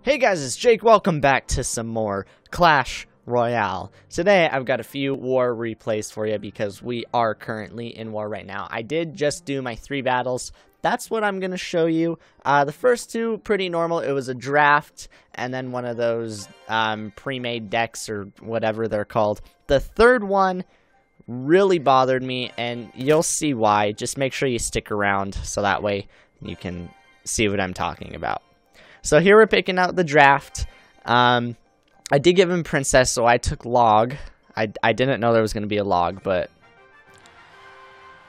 Hey guys, it's Jake. Welcome back to some more Clash Royale. Today, I've got a few war replays for you because we are currently in war right now. I did just do my 3 battles. That's what I'm going to show you. The first 2, pretty normal. It was a draft and then one of those pre-made decks or whatever they're called. The third one really bothered me, and you'll see why. Just make sure you stick around so that way you can see what I'm talking about. So here we're picking out the draft. I did give him Princess, so I took Log. I didn't know there was going to be a Log, but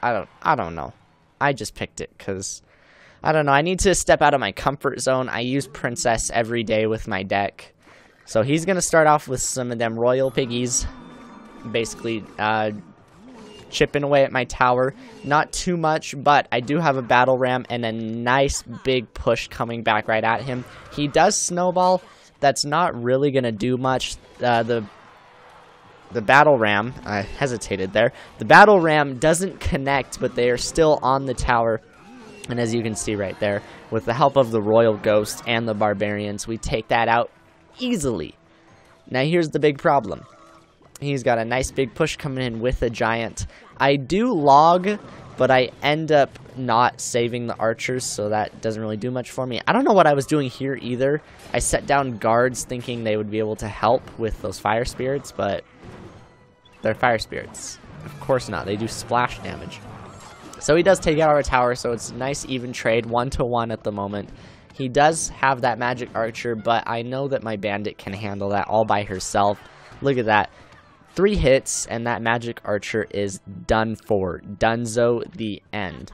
I don't know. I just picked it because I don't know. I need to step out of my comfort zone. I use Princess every day with my deck. So he's going to start off with some of them Royal Piggies. Basically, chipping away at my tower. Not too much, but I do have a battle ram and a nice big push coming back right at him. He does snowball. That's not really going to do much. The battle ram, I hesitated there. The battle ram doesn't connect, but they are still on the tower. And as you can see right there, with the help of the Royal Ghost and the Barbarians, we take that out easily. Now here's the big problem. He's got a nice big push coming in with a giant. I do log, but I end up not saving the archers, so that doesn't really do much for me. I don't know what I was doing here either. I set down guards thinking they would be able to help with those fire spirits, but they're fire spirits. Of course not. They do splash damage. So he does take out our tower, so it's a nice even trade, 1-to-1 at the moment. He does have that magic archer, but I know that my bandit can handle that all by herself. Look at that. 3 hits, and that magic archer is done for. Dunzo the end.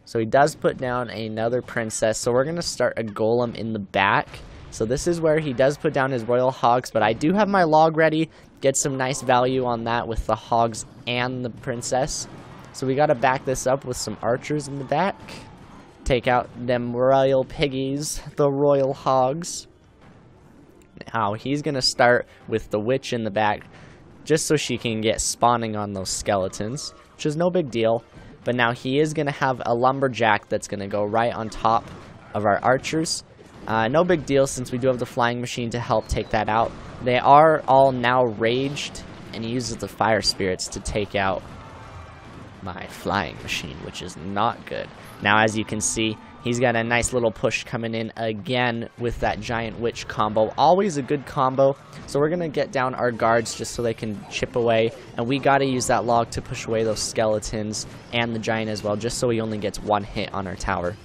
So he does put down another princess, so we're going to start a golem in the back. So this is where he does put down his royal hogs, but I do have my log ready. Get some nice value on that with the hogs and the princess. So we got to back this up with some archers in the back. Take out them royal piggies, the royal hogs. Now he's going to start with the witch in the back, just so she can get spawning on those skeletons, which is no big deal. But now he is going to have a lumberjack that's going to go right on top of our archers. No big deal since we do have the flying machine to help take that out. They are all now raged, and he uses the fire spirits to take out my flying machine, which is not good. Now, as you can see, he's got a nice little push coming in again with that giant witch combo. Always a good combo. So we're going to get down our guards just so they can chip away. And we got to use that log to push away those skeletons and the giant as well, just so he only gets 1 hit on our tower.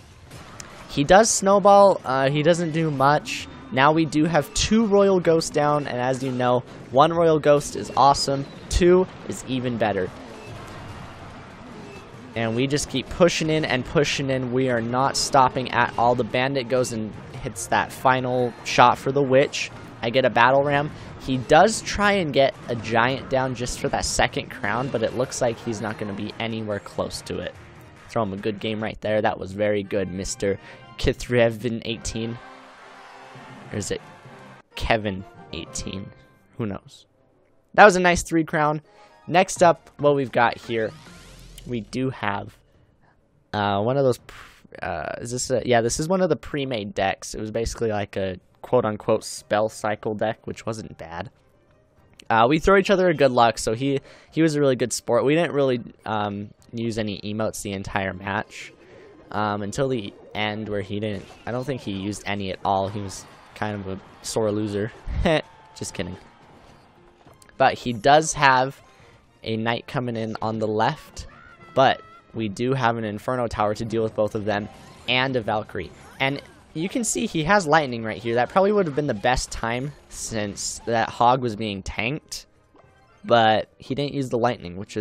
He does snowball. He doesn't do much. Now we do have 2 royal ghosts down. And as you know, 1 royal ghost is awesome. 2 is even better. And we just keep pushing in and pushing in. We are not stopping at all. The bandit goes and hits that final shot for the witch. I get a battle ram. He does try and get a giant down just for that 2nd crown, but it looks like he's not going to be anywhere close to it. Throw him a good game right there. That was very good, Mr. Kithrevin18. Or is it Kevin18? Who knows? That was a nice 3 crown. Next up, what we've got here, we do have one of those, yeah, this is one of the pre-made decks. It was basically like a quote-unquote spell cycle deck, which wasn't bad. We throw each other a good luck, so he was a really good sport. We didn't really use any emotes the entire match until the end, where I don't think he used any at all. He was kind of a sore loser. Just kidding. But he does have a knight coming in on the left. But we do have an Inferno Tower to deal with both of them, and a Valkyrie. And you can see he has lightning right here. That probably would have been the best time since that hog was being tanked. But he didn't use the lightning, which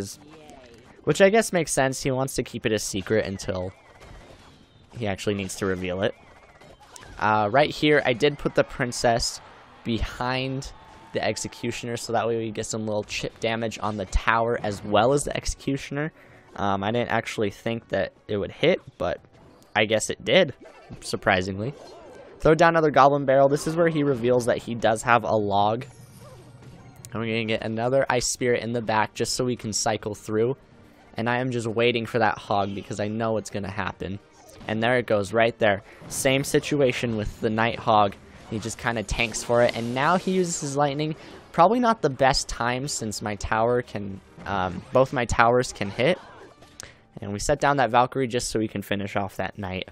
I guess makes sense. He wants to keep it a secret until he actually needs to reveal it. Right here, I did put the princess behind the executioner, so that way we get some little chip damage on the tower as well as the executioner. I didn't actually think that it would hit, but I guess it did, surprisingly. Throw down another goblin barrel. This is where he reveals that he does have a log. And we're going to get another ice spirit in the back just so we can cycle through. And I am just waiting for that hog because I know it's going to happen. And there it goes right there. Same situation with the night hog. He just kind of tanks for it, and now he uses his lightning. Probably not the best time since my tower can, both my towers can hit. And we set down that Valkyrie just so we can finish off that knight.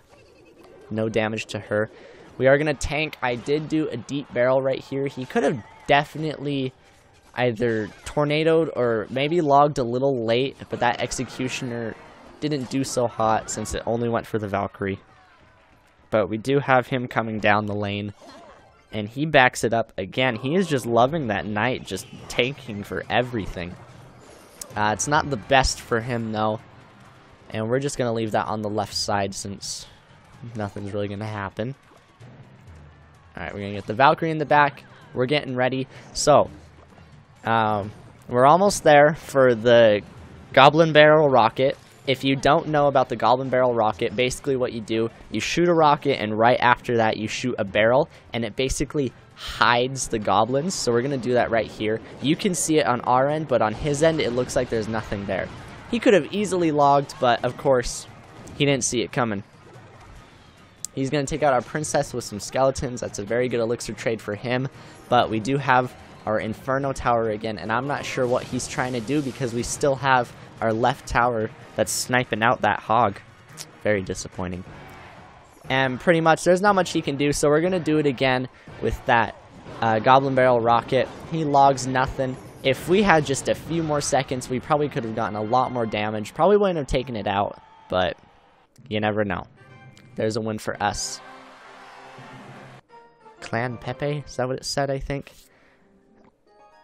No damage to her. We are going to tank. I did do a deep barrel right here. He could have definitely either tornadoed or maybe logged a little late, but that Executioner didn't do so hot since it only went for the Valkyrie. But we do have him coming down the lane, and he backs it up again. He is just loving that knight, just tanking for everything. It's not the best for him, though, and we're just going to leave that on the left side since nothing's really going to happen. Alright, we're going to get the Valkyrie in the back. We're getting ready. So, we're almost there for the Goblin Barrel Rocket. If you don't know about the Goblin Barrel Rocket, basically what you do, you shoot a rocket, and right after that you shoot a barrel, and it basically hides the goblins. So we're going to do that right here. You can see it on our end, but on his end it looks like there's nothing there. He could have easily logged, but of course he didn't see it coming. He's going to take out our princess with some skeletons. That's a very good elixir trade for him, but we do have our Inferno tower again, and I'm not sure what he's trying to do because we still have our left tower that's sniping out that hog. Very disappointing. And pretty much there's not much he can do, so we're going to do it again with that Goblin Barrel Rocket. He logs nothing. If we had just a few more seconds, we probably could have gotten a lot more damage. Probably wouldn't have taken it out, but you never know. There's a win for us. Clan Pepe, is that what it said, I think?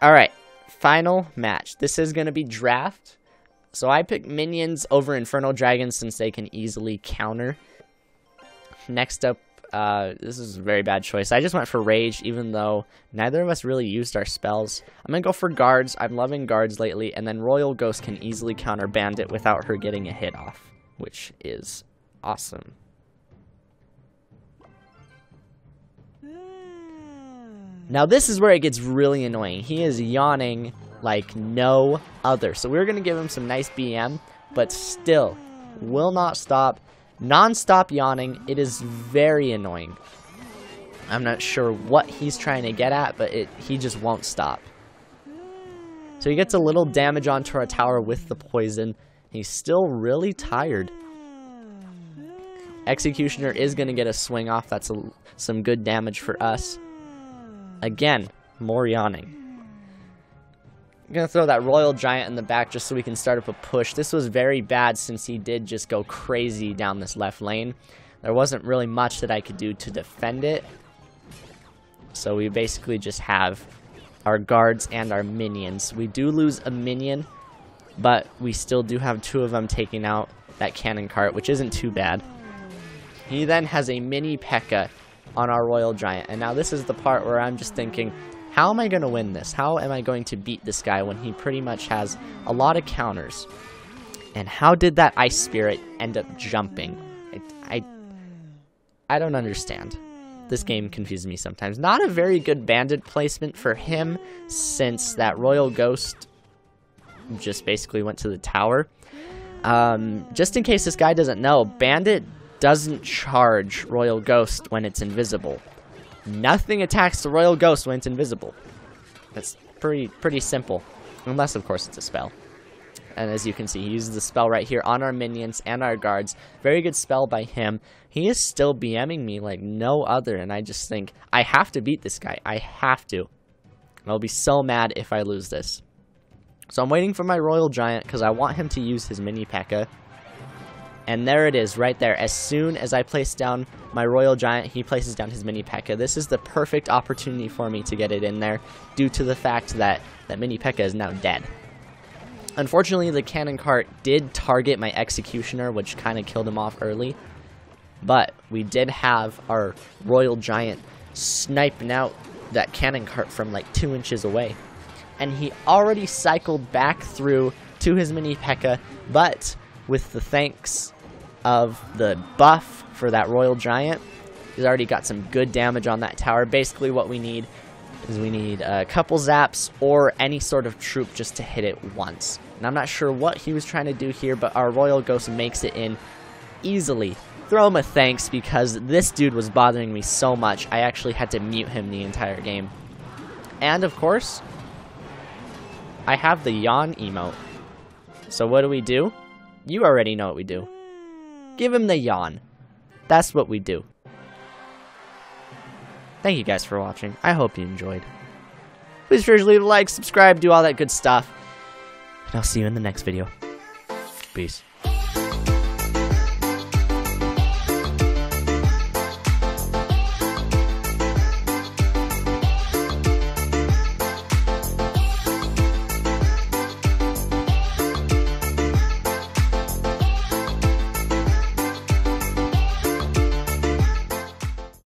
Alright, final match. This is going to be draft. So I picked minions over Inferno Dragons since they can easily counter. Next up, this is a very bad choice. I just went for Rage, even though neither of us really used our spells. I'm going to go for Guards. I'm loving Guards lately. And then Royal Ghost can easily counter Bandit without her getting a hit off, which is awesome. Now this is where it gets really annoying. He is yawning like no other. So we're going to give him some nice BM, but still will not stop. Non-stop yawning. It is very annoying. I'm not sure what he's trying to get at, but he just won't stop. So he gets a little damage onto our tower with the poison. He's still really tired. Executioner is going to get a swing off. That's some good damage for us. Again, more yawning. I'm going to throw that Royal Giant in the back just so we can start up a push. This was very bad since he did just go crazy down this left lane. There wasn't really much that I could do to defend it. So we basically just have our guards and our minions. We do lose a minion, but we still do have two of them taking out that cannon cart, which isn't too bad. He then has a mini P.E.K.K.A. on our Royal Giant. And now this is the part where I'm just thinking, how am I going to win this? How am I going to beat this guy when he pretty much has a lot of counters? And how did that Ice Spirit end up jumping? I don't understand. This game confuses me sometimes. Not a very good bandit placement for him since that Royal Ghost just basically went to the tower. Just in case this guy doesn't know, bandit doesn't charge Royal Ghost when it's invisible. Nothing attacks the Royal Ghost when it's invisible. That's pretty simple. Unless, of course, it's a spell. And as you can see, he uses the spell right here on our minions and our guards. Very good spell by him. He is still BMing me like no other, and I just think, I have to beat this guy. I have to. I'll be so mad if I lose this. So I'm waiting for my Royal Giant because I want him to use his mini P.E.K.K.A. And there it is, right there. As soon as I place down my Royal Giant, he places down his mini P.E.K.K.A. This is the perfect opportunity for me to get it in there, due to the fact that that mini P.E.K.K.A. is now dead. Unfortunately, the cannon cart did target my Executioner, which kind of killed him off early. But we did have our Royal Giant sniping out that cannon cart from like 2 inches away. And he already cycled back through to his mini P.E.K.K.A. But with the thanks of the buff for that Royal Giant, he's already got some good damage on that tower. Basically what we need is we need a couple zaps or any sort of troop just to hit it once. And I'm not sure what he was trying to do here, but our Royal Ghost makes it in easily throw him a thanks because this dude was bothering me so much. I actually had to mute him the entire game. And of course, I have the yawn emote. So what do? You already know what we do. Give him the yawn. That's what we do. Thank you guys for watching. I hope you enjoyed. Please sure to leave a like, subscribe, do all that good stuff. And I'll see you in the next video. Peace.